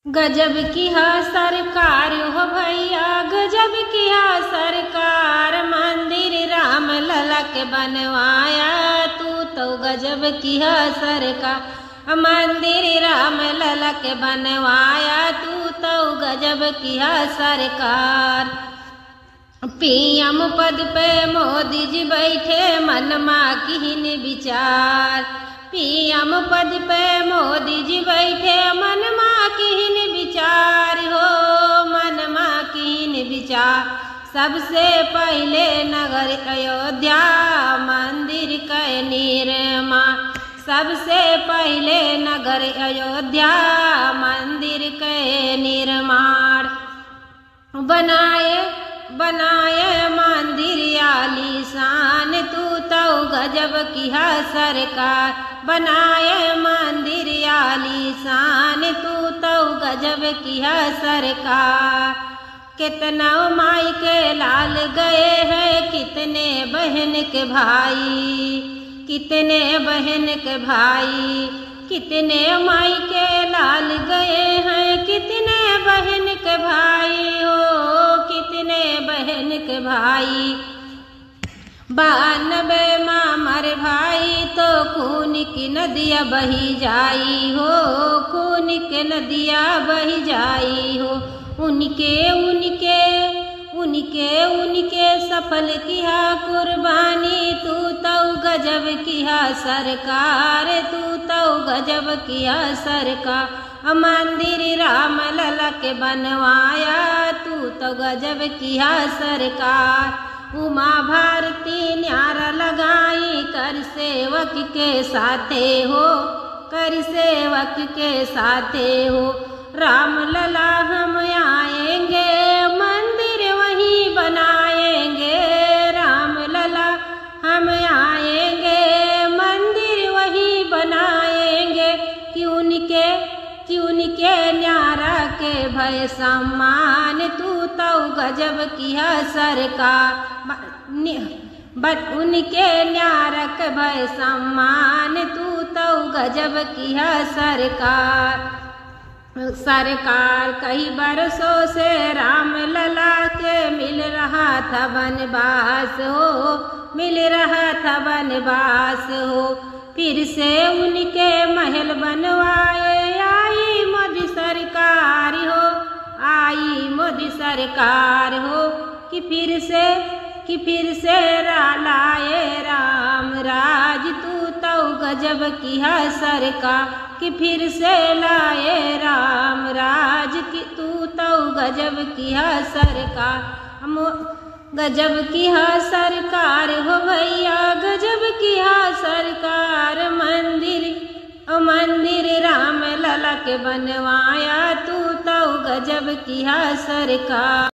गजब किया सरकार हो भैया, गजब किया सरकार। मंदिर राम लला के बनवाया, तू तो गजब किया सरकार। मंदिर राम लला के बनवाया, तू तो गजब किया सरकार। पीएम पद पे मोदी जी बैठे, मनमा किहिन विचार। पीएम पद पे मोदी जी बैठे, मनमा किहिन विचार हो, मनमा किहिन विचार। सबसे पहले नगर अयोध्या मंदिर के निर्माण। सबसे पहले नगर अयोध्या मंदिर के निर्माण। बनाए मंदिर आलीशान, तू तो गजब किया सरकार। बनाए मंदिर आलीशान, तू तो गजब किया सरकार। कितना माई के लाल गए हैं, कितने बहन के भाई। कितने बहन के भाई, कितने माई के लाल गए हैं, कितने बहन के भाई हो, कितने बहन के भाई। 92 मामर भाई तो खून की नदियाँ बही जाई हो, खून के नदियाँ बही जाई हो। उनके सफल किया कुर्बानी, तू तो गजब किया सरकार। तू तो गजब किया सरकार। मंदिर राम लला के बनवाया, तू तो गजब किया सरकार। उमा भारती न्यारा लगाई, कर सेवक के साथे हो, कर सेवक के साथे हो। राम लला हम आएंगे, मंदिर वहीं बनाएंगे। राम लला हम आएंगे, मंदिर वहीं बनाएंगे। क्यों के न्यारा के भय सम्मान, तू तो गजब किया सरकार। उनके न्यारा के भय सम्मान, तू तो गजब किया सरकार। सरकार कई बरसों से राम लला के मिल रहा था वनवास हो, मिल रहा था वनवास हो। फिर से उनके महल बनवाए, आई मोदी सरकार हो, आई मोदी सरकार हो। कि फिर से लाए राम राज, तू तो गजब किया सरकार। कि फिर से लाए राम राज, कि तू तो गजब किया सरकार। गजब किया सरकार हो भैया, गजब किया सरकार। मंदिर राम लला के बनवाया, तू तो गजब किया सरकार।